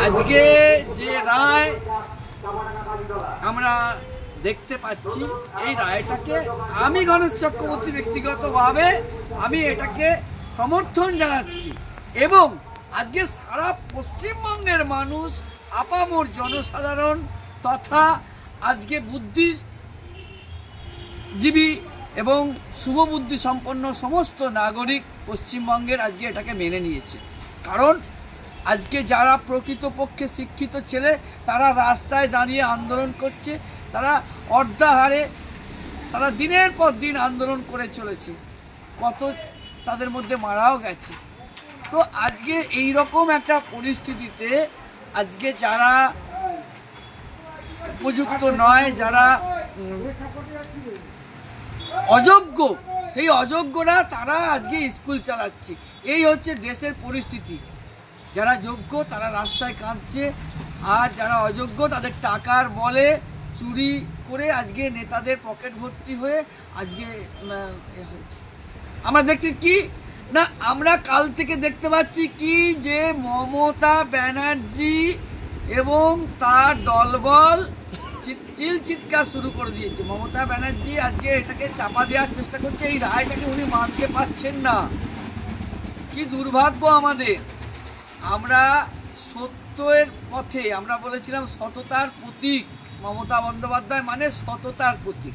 আজকে যে রায় আমরা দেখতে পাচ্ছি, এই রায়টাকে আমি গণেশ চক্রবর্তী ব্যক্তিগতভাবে আমি এটাকে সমর্থন জানাচ্ছি এবং আজকে সারা পশ্চিমবঙ্গের মানুষ, আপামর জনসাধারণ তথা আজকে বুদ্ধিজীবী এবং শুভবুদ্ধি সম্পন্ন সমস্ত নাগরিক পশ্চিমবঙ্গের আজকে এটাকে মেনে নিয়েছে। কারণ আজকে যারা প্রকৃতপক্ষে শিক্ষিত ছেলে তারা রাস্তায় দাঁড়িয়ে আন্দোলন করছে, তারা অর্ধাহারে তারা দিনের পর দিন আন্দোলন করে চলেছে, কত তাদের মধ্যে মারাও গেছে। তো আজকে এই রকম একটা পরিস্থিতিতে আজকে যারা উপযুক্ত নয়, যারা অযোগ্য, সেই অযোগ্যরা তারা আজকে স্কুল চালাচ্ছে। এই হচ্ছে দেশের পরিস্থিতি। যারা যোগ্য তারা রাস্তায় কাঁদছে, আর যারা অযোগ্য তাদের টাকার বলে চুরি করে আজকে নেতাদের পকেট ভর্তি হয়ে আজকে হয়েছে। আমরা দেখছি কি না, আমরা কাল থেকে দেখতে পাচ্ছি কি যে মমতা ব্যানার্জি এবং তার দলবল চিৎকার শুরু করে দিয়েছে। মমতা ব্যানার্জি আজকে এটাকে চাপা দেওয়ার চেষ্টা করছে, এই রায়টাকে উনি মানতে পারছেন না। কি দুর্ভাগ্য আমাদের। আমরা সত্যের পথে, আমরা বলেছিলাম সততার প্রতীক, মমতা বন্দ্যোপাধ্যায় মানে সততার প্রতীক।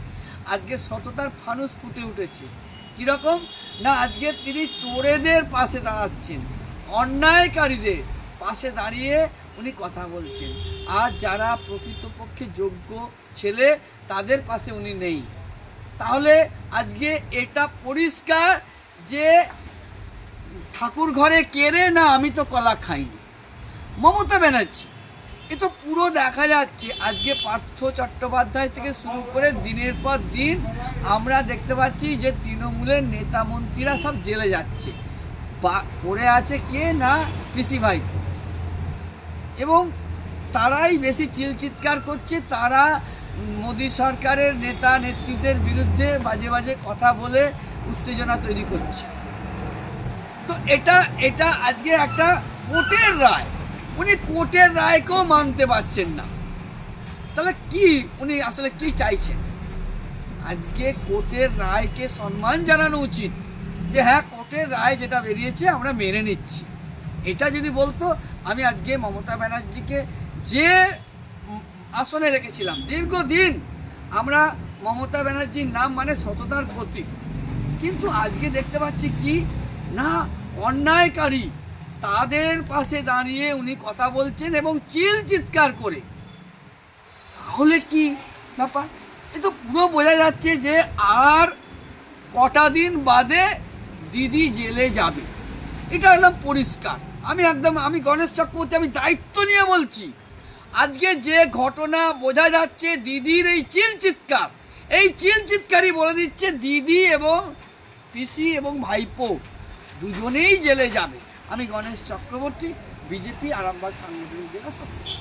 আজকে সততার ফানুস ফুটে উঠেছে। কীরকম না, আজকে তিনি চোরেদের পাশে দাঁড়াচ্ছেন, অন্যায়কারীদের পাশে দাঁড়িয়ে উনি কথা বলছেন, আর যারা প্রকৃতপক্ষে যোগ্য ছেলে তাদের পাশে উনি নেই। তাহলে আজকে এটা পরিষ্কার যে ঠাকুর ঘরে কেড়ে না আমি তো কলা খাইনি মমতা ব্যানার্জি। এ তো পুরো দেখা যাচ্ছে। আজকে পার্থ চট্টোপাধ্যায় থেকে শুরু করে দিনের পর দিন আমরা দেখতে পাচ্ছি যে তৃণমূলের নেতা মন্ত্রীরা সব জেলে যাচ্ছে। পড়ে আছে কে না পিসি ভাই, এবং তারাই বেশি চিৎকার করছে। তারা মোদী সরকারের নেতা নেত্রীদের বিরুদ্ধে বাজে বাজে কথা বলে উত্তেজনা তৈরি করছে। তো এটা আজকে একটা কোর্টের রায়, উনি কোর্টের রায়কেও মানতে পারছেন না। তাহলে কি উনি আসলে কি চাইছেন? আজকে কোর্টের রায়কে সম্মান জানানো উচিত যে হ্যাঁ, কোর্টের রায় যেটা বেরিয়েছে আমরা মেনে নিচ্ছি। এটা যদি বলতো, আমি আজকে মমতা ব্যানার্জিকে যে আসনে রেখেছিলাম দীর্ঘদিন, আমরা মমতা ব্যানার্জির নাম মানে সততার প্রতীক, কিন্তু আজকে দেখতে পাচ্ছি কি না, অন্যায়কারী তাদের পাশে দাঁড়িয়ে উনি কথা বলছেন এবং চিৎকার করে। তাহলে কি ব্যাপার? এ তো পুরো বোঝা যাচ্ছে যে আর কটা দিন বাদে দিদি জেলে যাবে, এটা একদম পরিষ্কার। আমি গণেশ চক্রবর্তী, আমি দায়িত্ব নিয়ে বলছি। আজকে যে ঘটনা বোঝা যাচ্ছে, দিদির এই চিৎকারই বলে দিচ্ছে দিদি এবং পিসি এবং ভাইপো দুজনেই জেলে যাবে। আমি গণেশ চক্রবর্তী, বিজেপি আরামবাগ সাংগঠনিক জেলা সদস্য।